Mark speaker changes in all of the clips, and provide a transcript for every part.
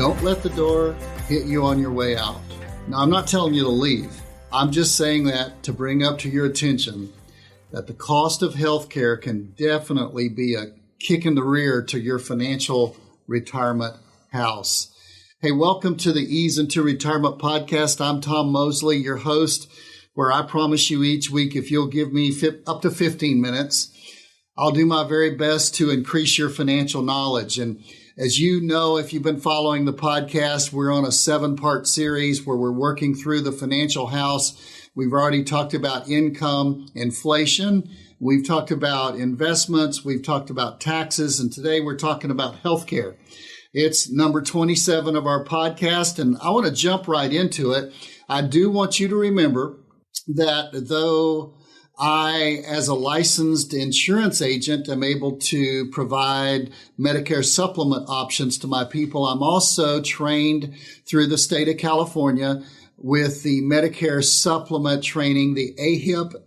Speaker 1: Don't let the door hit you on your way out. Now, I'm not telling you to leave. I'm just saying that to bring up to your attention that the cost of health care can definitely be a kick in the rear to your financial retirement house. Hey, welcome to the Ease into Retirement podcast. I'm Tom Mosley, your host, where I promise you each week, if you'll give me up to 15 minutes, I'll do my very best to increase your financial knowledge. And as you know, if you've been following the podcast, we're on a 7-part series where we're working through the financial house. We've already talked about income, inflation. We've talked about investments. We've talked about taxes. And today we're talking about healthcare. It's number 27 of our podcast, and I want to jump right into it. I do want you to remember that though I, as a licensed insurance agent, am able to provide Medicare Supplement options to my people, I'm also trained through the state of California with the Medicare Supplement training, the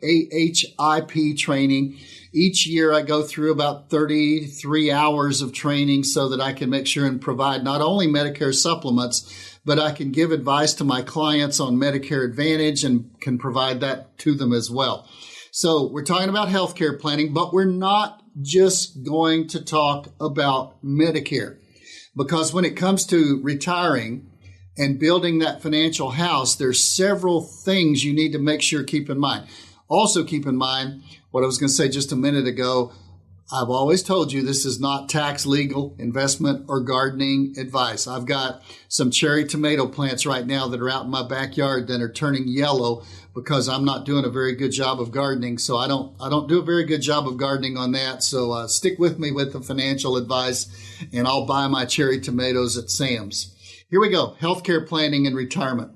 Speaker 1: AHIP training. Each year I go through about 33 hours of training so that I can make sure and provide not only Medicare supplements, but I can give advice to my clients on Medicare Advantage and can provide that to them as well. So we're talking about healthcare planning, but we're not just going to talk about Medicare, because when it comes to retiring and building that financial house, there's several things you need to make sure keep in mind. Also keep in mind what I was going to say just a minute ago. I've always told you this is not tax, legal, investment, or gardening advice. I've got some cherry tomato plants right now that are out in my backyard that are turning yellow because I'm not doing a very good job of gardening. So I don't do a very good job of gardening on that. So stick with me with the financial advice, and I'll buy my cherry tomatoes at Sam's. Here we go. Healthcare planning and retirement.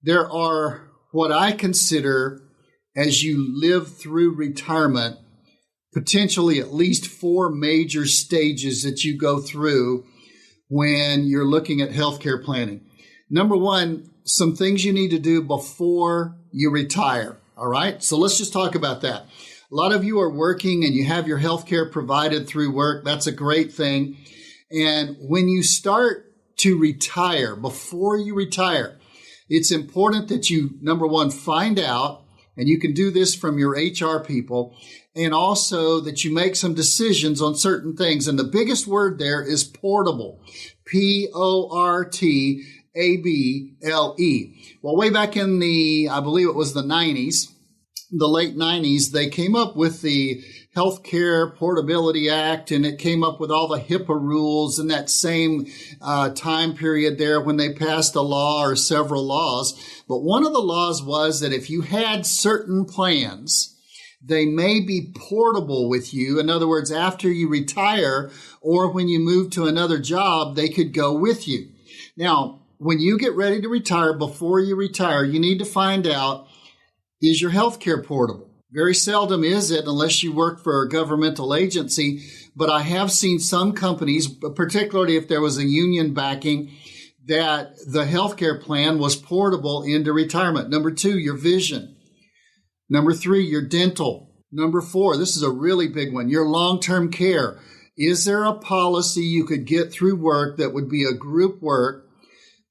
Speaker 1: There are what I consider, as you live through retirement, potentially at least 4 major stages that you go through when you're looking at healthcare planning. Number 1, some things you need to do before you retire. All right. So let's just talk about that. A lot of you are working and you have your healthcare provided through work. That's a great thing. And when you start to retire, before you retire, it's important that you, number 1, find out, and you can do this from your HR people, and also that you make some decisions on certain things. And the biggest word there is portable, Portable. Well, way back in I believe it was the 90s, the late 90s, they came up with the Healthcare Portability Act, and it came up with all the HIPAA rules in that same time period there when they passed a law or several laws. But one of the laws was that if you had certain plans, they may be portable with you. In other words, after you retire or when you move to another job, they could go with you. Now, when you get ready to retire, before you retire, you need to find out, is your health care portable? Very seldom is it unless you work for a governmental agency, but I have seen some companies, particularly if there was a union backing, that the healthcare plan was portable into retirement. Number 2, your vision. Number 3, your dental. Number 4, this is a really big one, your long-term care. Is there a policy you could get through work that would be a group work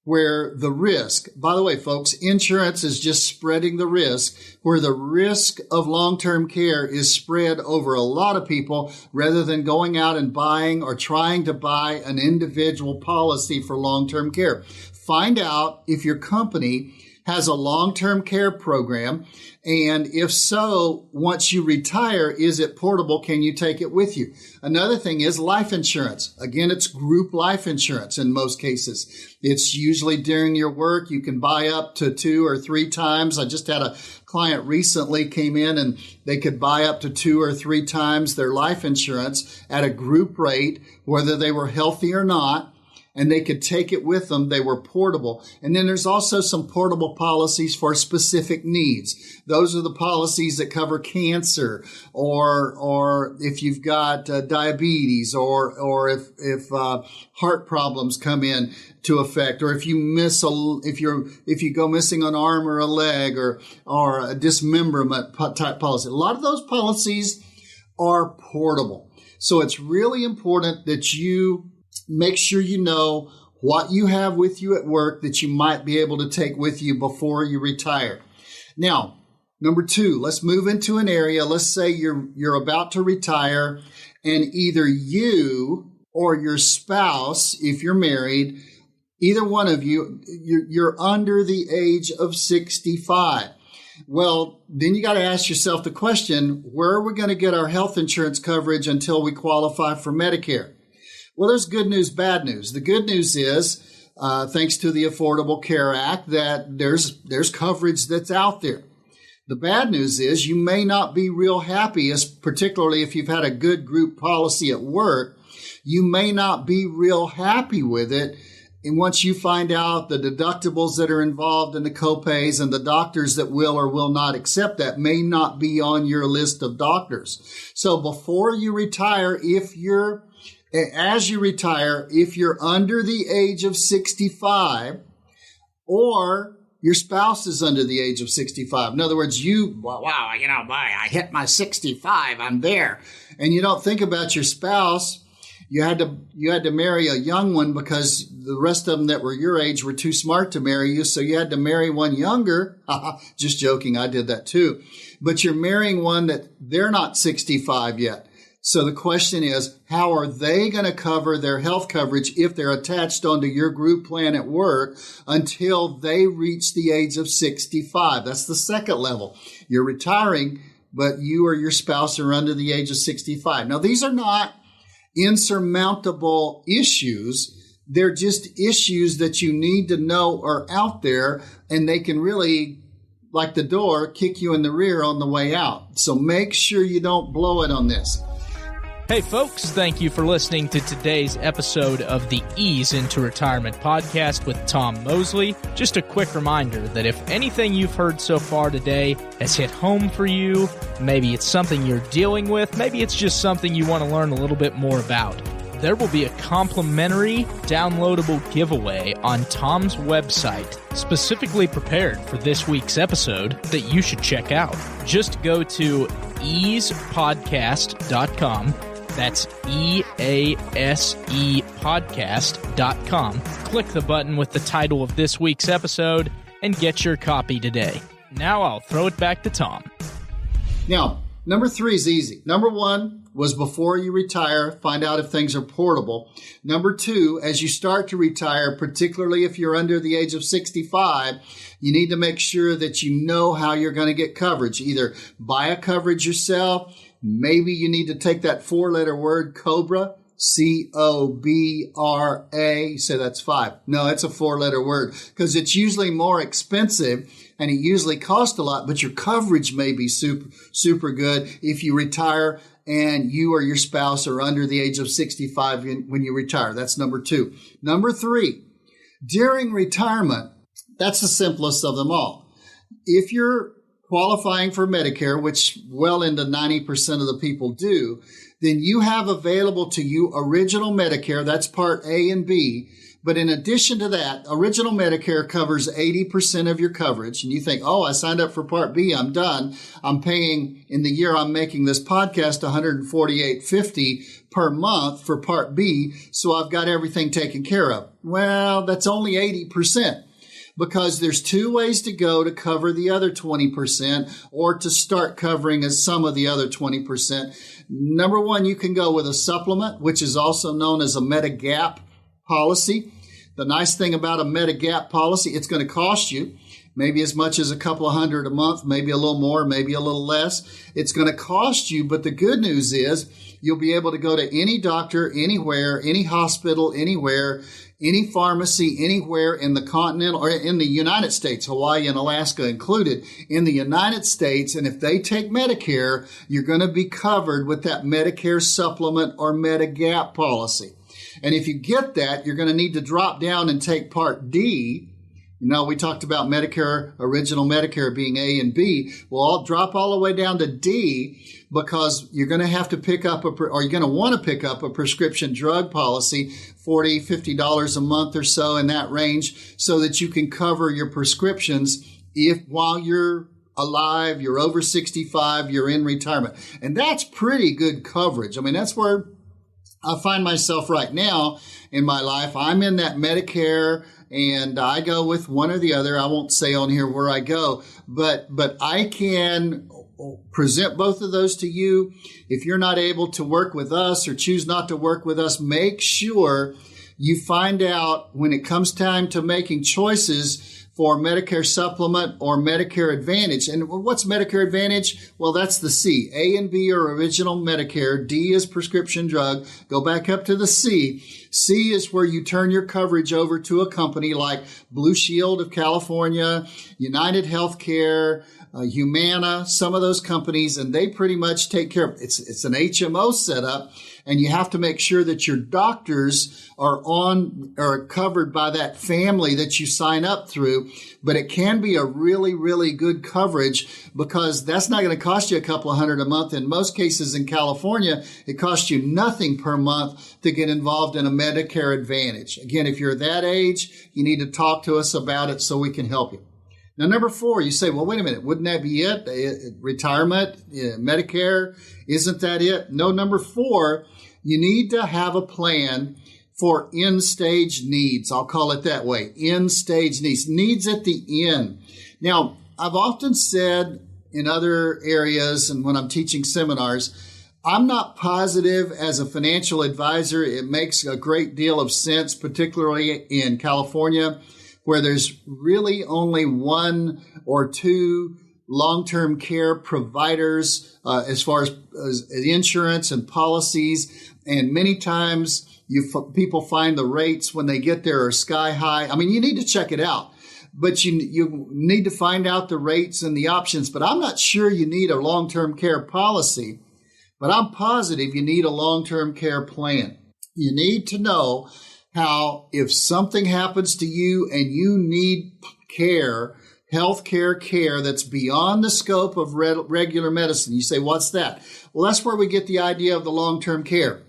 Speaker 1: where the risk, by the way, folks, insurance is just spreading the risk, where the risk of long-term care is spread over a lot of people rather than going out and buying or trying to buy an individual policy for long-term care. Find out if your company has a long-term care program, and if so, once you retire, is it portable? Can you take it with you? Another thing is life insurance. Again, it's group life insurance in most cases. It's usually during your work. You can buy up to 2 or 3 times. I just had a client recently came in and they could buy up to 2 or 3 times their life insurance at a group rate, whether they were healthy or not. And they could take it with them. They were portable. And then there's also some portable policies for specific needs. Those are the policies that cover cancer, or if you've got diabetes, or if heart problems come in to effect, or if you if you go missing an arm or a leg, or a dismemberment type policy. A lot of those policies are portable. So it's really important that you make sure you know what you have with you at work that you might be able to take with you before you retire. Now, number 2, let's move into an area. Let's say you're about to retire, and either you or your spouse, if you're married, either one of you're under the age of 65. Well, then you got to ask yourself the question, where are we going to get our health insurance coverage until we qualify for Medicare? Well, there's good news, bad news. The good news is, thanks to the Affordable Care Act, that there's coverage that's out there. The bad news is you may not be real happy, particularly if you've had a good group policy at work. You may not be real happy with it. And once you find out the deductibles that are involved in the copays and the doctors that will or will not accept that may not be on your list of doctors. So before you retire, as you retire, if you're under the age of 65 or your spouse is under the age of 65. In other words, I hit my 65, I'm there. And you don't think about your spouse. You had to marry a young one because the rest of them that were your age were too smart to marry you. So you had to marry one younger. Just joking. I did that too. But you're marrying one that they're not 65 yet. So the question is, how are they going to cover their health coverage if they're attached onto your group plan at work until they reach the age of 65? That's the second level. You're retiring, but you or your spouse are under the age of 65. Now, these are not insurmountable issues. They're just issues that you need to know are out there, and they can really, like the door, kick you in the rear on the way out. So make sure you don't blow it on this.
Speaker 2: Hey folks, thank you for listening to today's episode of the Ease into Retirement podcast with Tom Mosley. Just a quick reminder that if anything you've heard so far today has hit home for you, maybe it's something you're dealing with, maybe it's just something you want to learn a little bit more about, there will be a complimentary downloadable giveaway on Tom's website specifically prepared for this week's episode that you should check out. Just go to easepodcast.com. That's EASE podcast.com. Click the button with the title of this week's episode and get your copy today. Now I'll throw it back to Tom.
Speaker 1: Now, number 3 is easy. Number 1 was before you retire, find out if things are portable. Number 2, as you start to retire, particularly if you're under the age of 65, you need to make sure that you know how you're going to get coverage. Either buy a coverage yourself. Maybe you need to take that 4-letter word, COBRA, COBRA. You say that's 5. No, it's a 4-letter word because it's usually more expensive and it usually costs a lot, but your coverage may be super good if you retire and you or your spouse are under the age of 65 when you retire. That's number 2. Number 3, during retirement, that's the simplest of them all. If you're qualifying for Medicare, which well into 90% of the people do, then you have available to you original Medicare. That's Part A and B. But in addition to that, original Medicare covers 80% of your coverage. And you think, oh, I signed up for Part B. I'm done. I'm paying, in the year I'm making this podcast, $148.50 per month for Part B. So I've got everything taken care of. Well, that's only 80%. Because there's 2 ways to go to cover the other 20% or to start covering as some of the other 20%. Number 1, you can go with a supplement, which is also known as a Medigap policy. The nice thing about a Medigap policy, it's going to cost you maybe as much as a couple of $100 a month, maybe a little more, maybe a little less. It's going to cost you, but the good news is you'll be able to go to any doctor, anywhere, any hospital, anywhere, any pharmacy, anywhere in the continent or in the United States, Hawaii and Alaska included, in the United States. And if they take Medicare, you're going to be covered with that Medicare Supplement or Medigap policy. And if you get that, you're going to need to drop down and take Part D. You know, we talked about Medicare, original Medicare being A and B. Well, I'll drop all the way down to D because you're going to have to pick up you're going to want to pick up a prescription drug policy, $40, $50 a month or so in that range, so that you can cover your prescriptions while you're alive, you're over 65, you're in retirement. And that's pretty good coverage. I mean, that's where I find myself right now in my life, I'm in that Medicare and I go with one or the other. I won't say on here where I go, but I can present both of those to you. If you're not able to work with us or choose not to work with us, make sure you find out when it comes time to making choices for Medicare Supplement or Medicare Advantage. And what's Medicare Advantage? Well, that's the C. A and B are original Medicare. D is prescription drug. Go back up to the C. C is where you turn your coverage over to a company like Blue Shield of California, United Healthcare, Humana, some of those companies, and they pretty much take care of it. It's an HMO setup, and you have to make sure that your doctors are covered by that family that you sign up through. But it can be a really, really good coverage because that's not going to cost you a couple of $100 a month. In most cases in California, it costs you nothing per month to get involved in a Medicare Advantage. Again, if you're that age, you need to talk to us about it so we can help you. Now, number 4, you say, well, wait a minute, wouldn't that be it? Retirement, Medicare, isn't that it? No, number 4, you need to have a plan for end-stage needs. I'll call it that way, end-stage needs at the end. Now, I've often said in other areas and when I'm teaching seminars, I'm not positive as a financial advisor. It makes a great deal of sense, particularly in California, where there's really only 1 or 2 long-term care providers as far as insurance and policies. And many times people find the rates when they get there are sky high. I mean, you need to check it out, but you need to find out the rates and the options. But I'm not sure you need a long-term care policy, but I'm positive you need a long-term care plan. You need to know how if something happens to you and you need care, healthcare care that's beyond the scope of regular medicine, you say, what's that? Well, that's where we get the idea of the long-term care.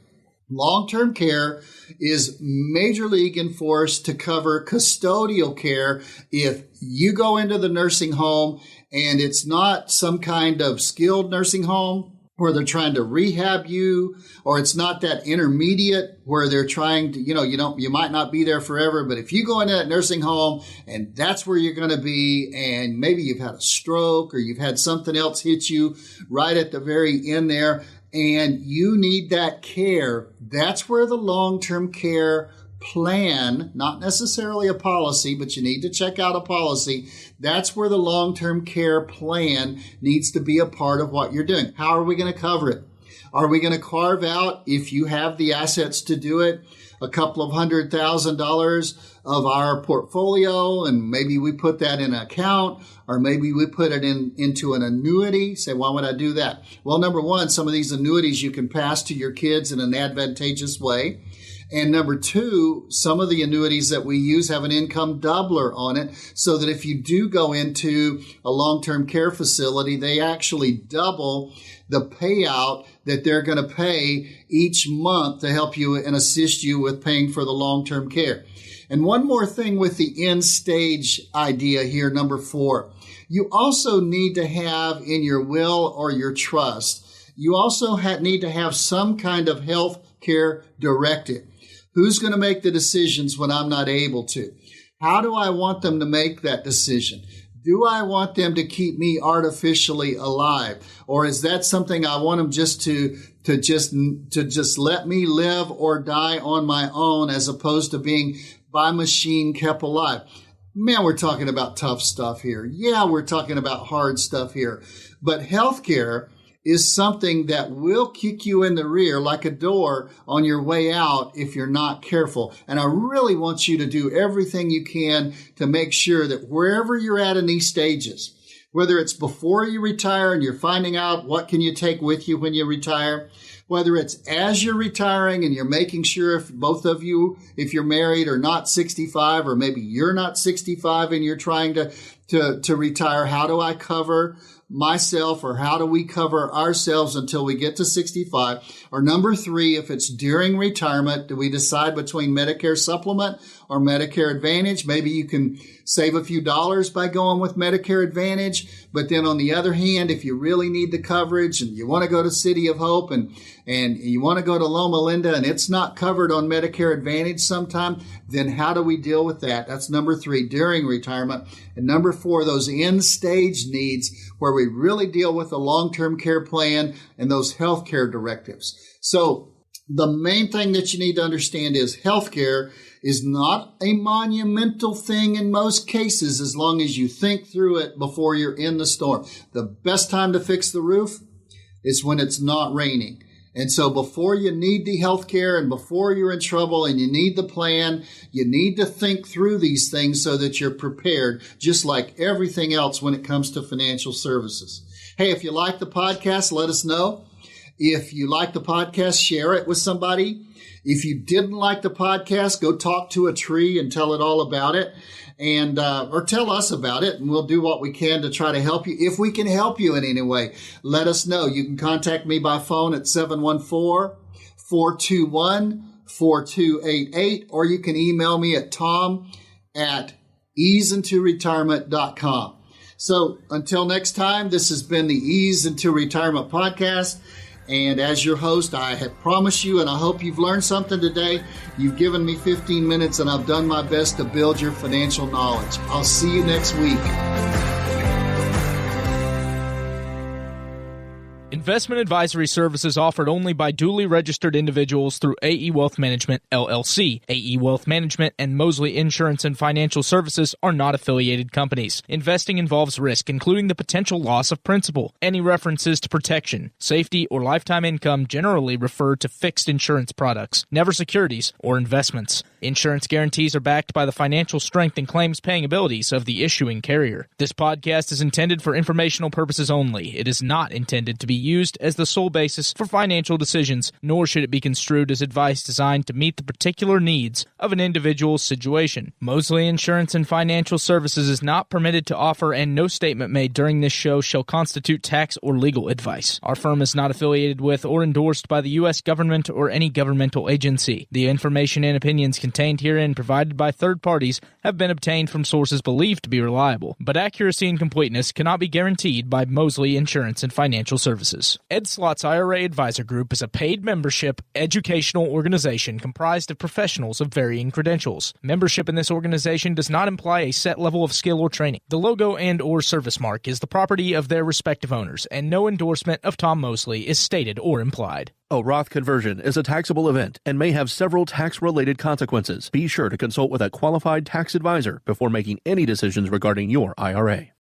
Speaker 1: Long-term care is major league enforced to cover custodial care if you go into the nursing home and it's not some kind of skilled nursing home where they're trying to rehab you, or it's not that intermediate where they're trying to, you might not be there forever, but if you go into that nursing home and that's where you're going to be, and maybe you've had a stroke or you've had something else hit you right at the very end there, and you need that care, that's where the long-term care plan, not necessarily a policy, but you need to check out a policy. That's where the long-term care plan needs to be a part of what you're doing. How are we going to cover it? Are we going to carve out, if you have the assets to do it, a couple of $100,000 of our portfolio, and maybe we put that in an account, or maybe we put it into an annuity? Say, why would I do that? Well, number 1, some of these annuities you can pass to your kids in an advantageous way. And number 2, some of the annuities that we use have an income doubler on it so that if you do go into a long-term care facility, they actually double the payout that they're going to pay each month to help you and assist you with paying for the long-term care. And one more thing with the end stage idea here, number 4, you also need to have in your will or your trust, you also need to have some kind of health care directive. Who's going to make the decisions when I'm not able to? How do I want them to make that decision? Do I want them to keep me artificially alive? Or is that something I want them just to let me live or die on my own as opposed to being by machine kept alive? Man, we're talking about tough stuff here. Yeah, we're talking about hard stuff here. But healthcare is something that will kick you in the rear like a door on your way out if you're not careful. And I really want you to do everything you can to make sure that wherever you're at in these stages, whether it's before you retire and you're finding out what can you take with you when you retire, whether it's as you're retiring and you're making sure if both of you, if you're married, are not 65, or maybe you're not 65 and you're trying to retire, how do I cover myself, or how do we cover ourselves until we get to 65? Or number 3, if it's during retirement, do we decide between Medicare Supplement or Medicare Advantage? Maybe you can save a few dollars by going with Medicare Advantage. But then on the other hand, if you really need the coverage and you want to go to City of Hope and you want to go to Loma Linda and it's not covered on Medicare Advantage sometime, then how do we deal with that? That's number 3, during retirement. And number 4, those end stage needs where we really deal with the long-term care plan and those health care directives. So the main thing that you need to understand is healthcare is not a monumental thing in most cases as long as you think through it before you're in the storm. The best time to fix the roof is when it's not raining. And so before you need the health care and before you're in trouble and you need the plan, you need to think through these things so that you're prepared, just like everything else when it comes to financial services. Hey, if you like the podcast, let us know. If you like the podcast, share it with somebody. If you didn't like the podcast, go talk to a tree and tell it all about it, and or tell us about it, and we'll do what we can to try to help you. If we can help you in any way, let us know. You can contact me by phone at 714-421-4288, or you can email me at tom@easeintoretirement.com. So until next time, this has been the Ease Into Retirement podcast. And as your host, I have promised you, and I hope you've learned something today. You've given me 15 minutes, and I've done my best to build your financial knowledge. I'll see you next week.
Speaker 2: Investment advisory services offered only by duly registered individuals through AE Wealth Management, LLC. AE Wealth Management and Mosley Insurance and Financial Services are not affiliated companies. Investing involves risk, including the potential loss of principal. Any references to protection, safety, or lifetime income generally refer to fixed insurance products, never securities or investments. Insurance guarantees are backed by the financial strength and claims-paying abilities of the issuing carrier. This podcast is intended for informational purposes only. It is not intended to be used as the sole basis for financial decisions, nor should it be construed as advice designed to meet the particular needs of an individual's situation. Mosley Insurance and Financial Services is not permitted to offer, and no statement made during this show shall constitute tax or legal advice. Our firm is not affiliated with or endorsed by the U.S. government or any governmental agency. The information and opinions contained herein provided by third parties have been obtained from sources believed to be reliable, but accuracy and completeness cannot be guaranteed by Mosley Insurance and Financial Services. Ed Slott's IRA Advisor Group is a paid membership educational organization comprised of professionals of varying credentials. Membership in this organization does not imply a set level of skill or training. The logo and/or service mark is the property of their respective owners, and no endorsement of Tom Mosley is stated or implied.
Speaker 3: A Roth conversion is a taxable event and may have several tax-related consequences. Be sure to consult with a qualified tax advisor before making any decisions regarding your IRA.